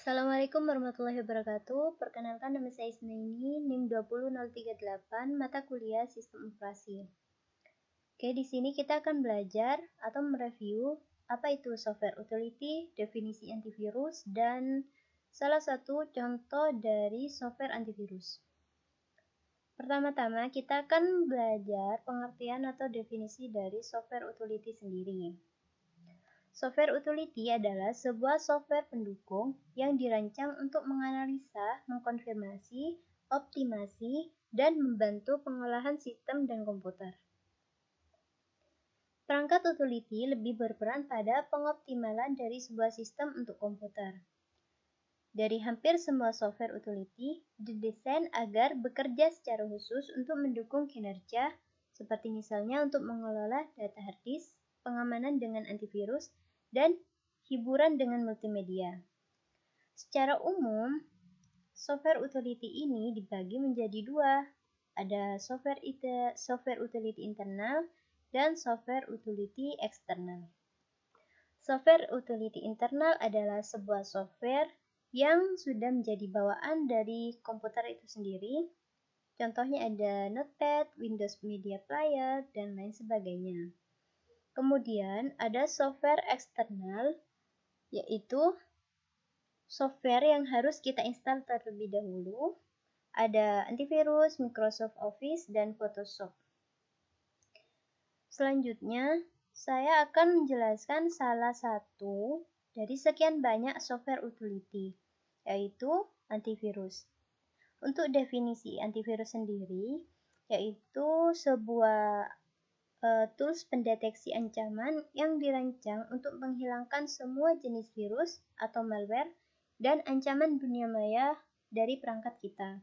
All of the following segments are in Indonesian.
Assalamualaikum warahmatullahi wabarakatuh. Perkenalkan nama saya Isnaini, NIM 20038, mata kuliah Sistem Operasi. Oke, di sini kita akan belajar atau mereview apa itu software utility, definisi antivirus, dan salah satu contoh dari software antivirus. Pertama-tama, kita akan belajar pengertian atau definisi dari software utility sendiri. Software utility adalah sebuah software pendukung yang dirancang untuk menganalisa, mengkonfirmasi, optimasi, dan membantu pengolahan sistem dan komputer. Perangkat utility lebih berperan pada pengoptimalan dari sebuah sistem untuk komputer. Dari hampir semua software utility didesain agar bekerja secara khusus untuk mendukung kinerja, seperti misalnya untuk mengelola data hard disk, pengamanan dengan antivirus, dan hiburan dengan multimedia. Secara umum, software utility ini dibagi menjadi dua. Ada software utility internal dan software utility eksternal. Software utility internal adalah sebuah software yang sudah menjadi bawaan dari komputer itu sendiri. Contohnya ada Notepad, Windows Media Player, dan lain sebagainya. Kemudian ada software eksternal, yaitu software yang harus kita install terlebih dahulu. Ada antivirus, Microsoft Office, dan Photoshop. Selanjutnya, saya akan menjelaskan salah satu dari sekian banyak software utility, yaitu antivirus. Untuk definisi antivirus sendiri, yaitu sebuah tools pendeteksi ancaman yang dirancang untuk menghilangkan semua jenis virus atau malware dan ancaman dunia maya dari perangkat kita.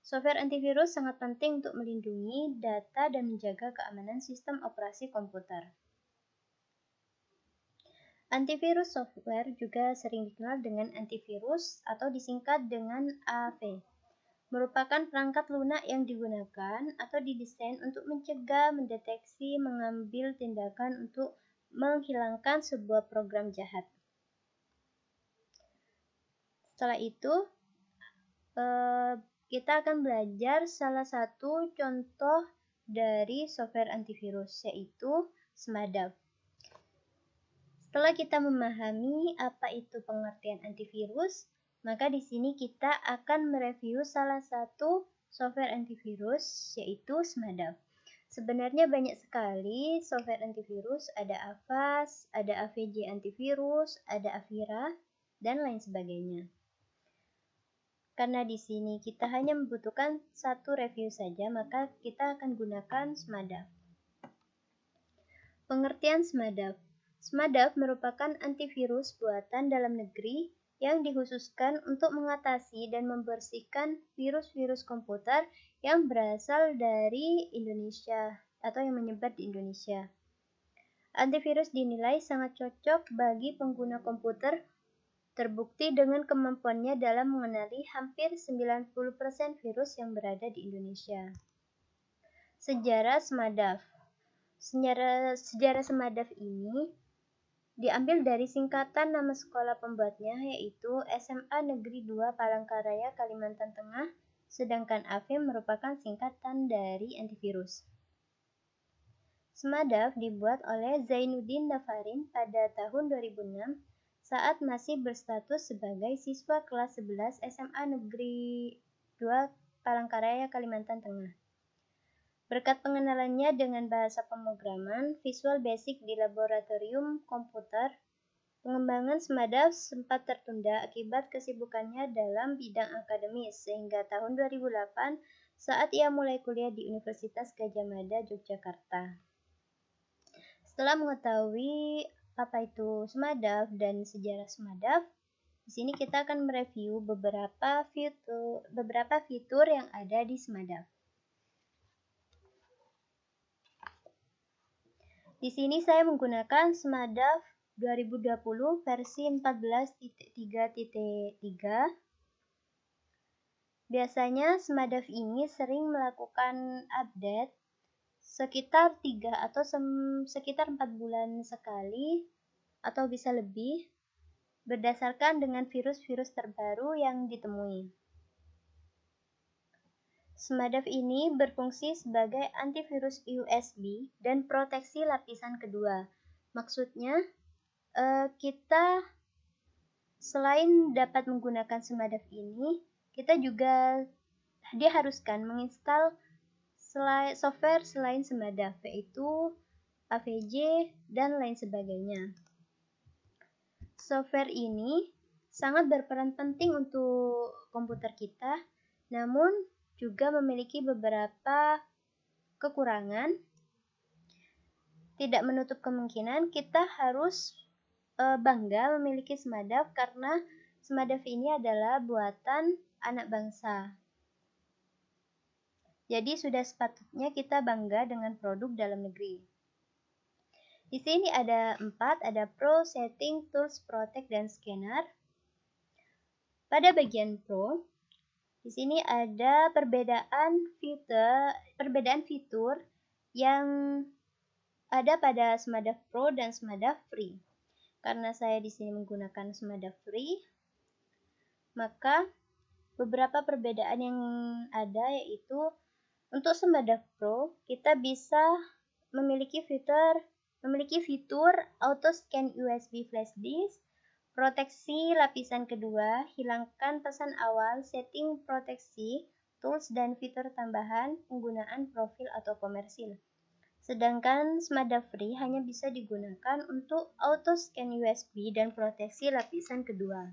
Software antivirus sangat penting untuk melindungi data dan menjaga keamanan sistem operasi komputer. Antivirus software juga sering dikenal dengan antivirus atau disingkat dengan AV. Merupakan perangkat lunak yang digunakan atau didesain untuk mencegah, mendeteksi, mengambil tindakan untuk menghilangkan sebuah program jahat. Setelah itu, kita akan belajar salah satu contoh dari software antivirus, yaitu SMADAV. Setelah kita memahami apa itu pengertian antivirus, maka di sini kita akan mereview salah satu software antivirus, yaitu SMADAV. Sebenarnya banyak sekali software antivirus, ada Avast, ada AVJ antivirus, ada Avira, dan lain sebagainya. Karena di sini kita hanya membutuhkan satu review saja, maka kita akan gunakan SMADAV. Pengertian SMADAV. SMADAV merupakan antivirus buatan dalam negeri yang dikhususkan untuk mengatasi dan membersihkan virus-virus komputer yang berasal dari Indonesia atau yang menyebar di Indonesia. Antivirus dinilai sangat cocok bagi pengguna komputer, terbukti dengan kemampuannya dalam mengenali hampir 90% virus yang berada di Indonesia. Sejarah SMADAV. Sejarah SMADAV ini diambil dari singkatan nama sekolah pembuatnya, yaitu SMA Negeri 2 Palangkaraya, Kalimantan Tengah, sedangkan AV merupakan singkatan dari antivirus. SMADAV dibuat oleh Zainuddin Nafarin pada tahun 2006 saat masih berstatus sebagai siswa kelas 11 SMA Negeri 2 Palangkaraya, Kalimantan Tengah. Berkat pengenalannya dengan bahasa pemrograman Visual Basic di laboratorium komputer, pengembangan SMADAV sempat tertunda akibat kesibukannya dalam bidang akademis sehingga tahun 2008 saat ia mulai kuliah di Universitas Gadjah Mada, Yogyakarta. Setelah mengetahui apa itu SMADAV dan sejarah SMADAV, di sini kita akan mereview beberapa fitur yang ada di SMADAV. Di sini saya menggunakan SMADAV 2020 versi 14.3.3. Biasanya SMADAV ini sering melakukan update sekitar 3 atau sekitar 4 bulan sekali atau bisa lebih. berdasarkan dengan virus-virus terbaru yang ditemui. SMADAV ini berfungsi sebagai antivirus USB dan proteksi lapisan kedua. Maksudnya, kita selain dapat menggunakan SMADAV ini, kita juga diharuskan menginstal software selain SMADAV, yaitu AVJ dan lain sebagainya. Software ini sangat berperan penting untuk komputer kita, namun juga memiliki beberapa kekurangan. Tidak menutup kemungkinan kita harus bangga memiliki SMADAV karena SMADAV ini adalah buatan anak bangsa. Jadi sudah sepatutnya kita bangga dengan produk dalam negeri. Di sini ada 4, ada Pro, Setting, Tools, Protect, dan Scanner. Pada bagian Pro, di sini ada perbedaan fitur yang ada pada SMADAV Pro dan SMADAV Free. Karena saya di sini menggunakan SMADAV Free, maka beberapa perbedaan yang ada yaitu untuk SMADAV Pro kita bisa memiliki fitur auto scan USB flash disk, proteksi lapisan kedua, hilangkan pesan awal, setting proteksi, tools dan fitur tambahan, penggunaan profil atau komersil. Sedangkan SMADAV Free hanya bisa digunakan untuk auto scan USB dan proteksi lapisan kedua.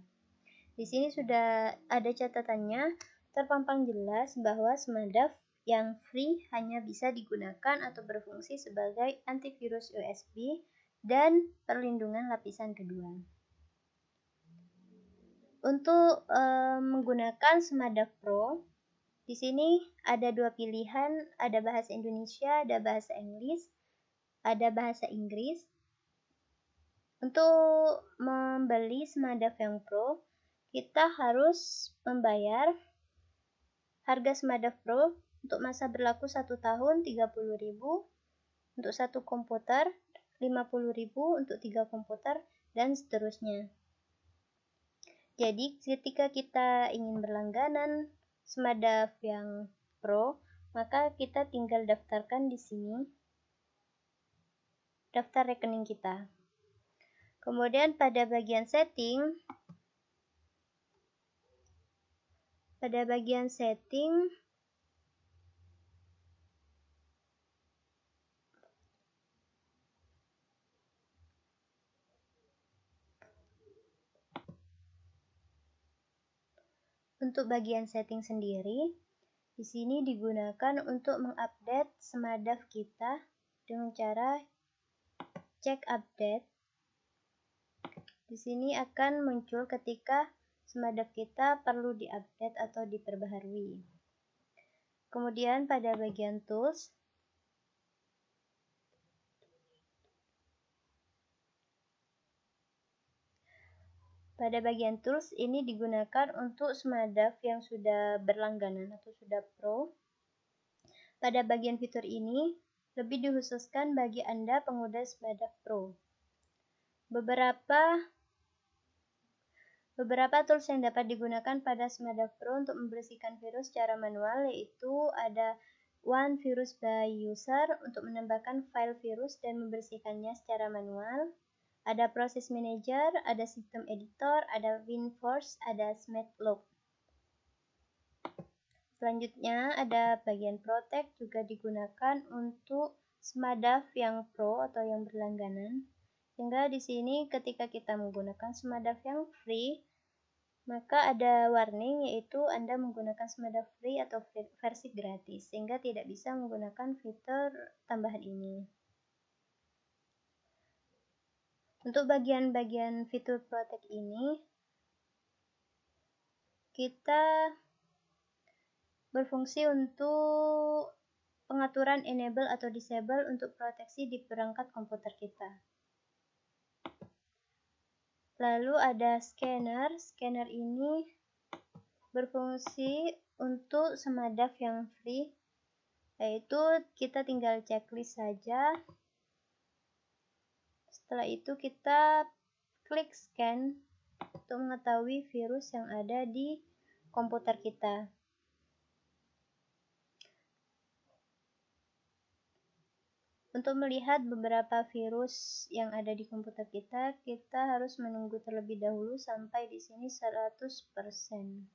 Di sini sudah ada catatannya, terpampang jelas bahwa SMADAV yang free hanya bisa digunakan atau berfungsi sebagai antivirus USB dan perlindungan lapisan kedua. Untuk menggunakan SMADAV Pro, di sini ada 2 pilihan, ada bahasa Indonesia, ada bahasa Inggris. Untuk membeli SMADAV yang Pro, kita harus membayar harga SMADAV Pro untuk masa berlaku 1 tahun 30.000, untuk 1 komputer 50.000, untuk 3 komputer, dan seterusnya. Jadi ketika kita ingin berlangganan SMADAV yang Pro, maka kita tinggal daftarkan di sini daftar rekening kita. Kemudian pada bagian setting, untuk bagian setting sendiri, di sini digunakan untuk mengupdate SMADAV kita dengan cara cek update. Di sini akan muncul ketika SMADAV kita perlu diupdate atau diperbaharui. Kemudian pada bagian tools, ini digunakan untuk SMADAV yang sudah berlangganan atau sudah Pro. Pada bagian fitur ini lebih dikhususkan bagi Anda pengguna SMADAV Pro. Beberapa tools yang dapat digunakan pada SMADAV Pro untuk membersihkan virus secara manual yaitu ada One Virus by User untuk menambahkan file virus dan membersihkannya secara manual. Ada Process Manager, ada System Editor, ada WinForce, ada SMADLog. Selanjutnya ada bagian Protect, juga digunakan untuk SMADAV yang Pro atau yang berlangganan. Sehingga di sini ketika kita menggunakan SMADAV yang free, maka ada warning yaitu Anda menggunakan SMADAV free atau versi gratis, sehingga tidak bisa menggunakan fitur tambahan ini. Untuk bagian-bagian fitur Protect ini, kita berfungsi untuk pengaturan enable atau disable untuk proteksi di perangkat komputer kita. Lalu ada scanner. Scanner ini berfungsi untuk SMADAV yang free, yaitu kita tinggal checklist saja. Setelah itu kita klik scan untuk mengetahui virus yang ada di komputer kita. Untuk melihat beberapa virus yang ada di komputer kita, kita harus menunggu terlebih dahulu sampai di sini 100%.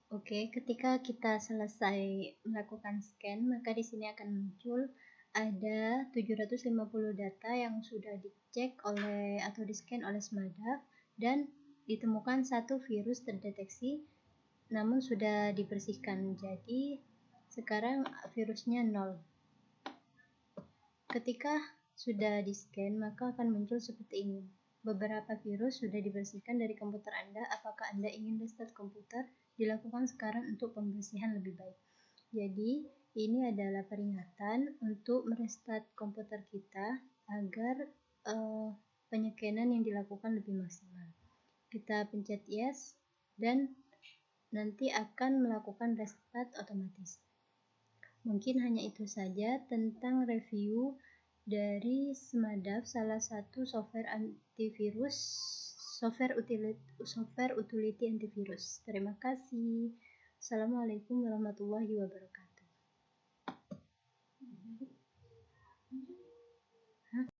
Oke, ketika kita selesai melakukan scan, maka di sini akan muncul ada 750 data yang sudah dicek oleh atau di-scan oleh Smada dan ditemukan satu virus terdeteksi namun sudah dibersihkan. Jadi sekarang virusnya 0. Ketika sudah di-scan, maka akan muncul seperti ini. Beberapa virus sudah dibersihkan dari komputer Anda. Apakah Anda ingin restart komputer? Dilakukan sekarang untuk pembersihan lebih baik. Jadi, ini adalah peringatan untuk merestart komputer kita agar penyekenan yang dilakukan lebih maksimal. Kita pencet yes dan nanti akan melakukan restart otomatis. Mungkin hanya itu saja tentang review dari Smadaf, salah satu software antivirus, software utility antivirus. Terima kasih. Assalamualaikum warahmatullahi wabarakatuh.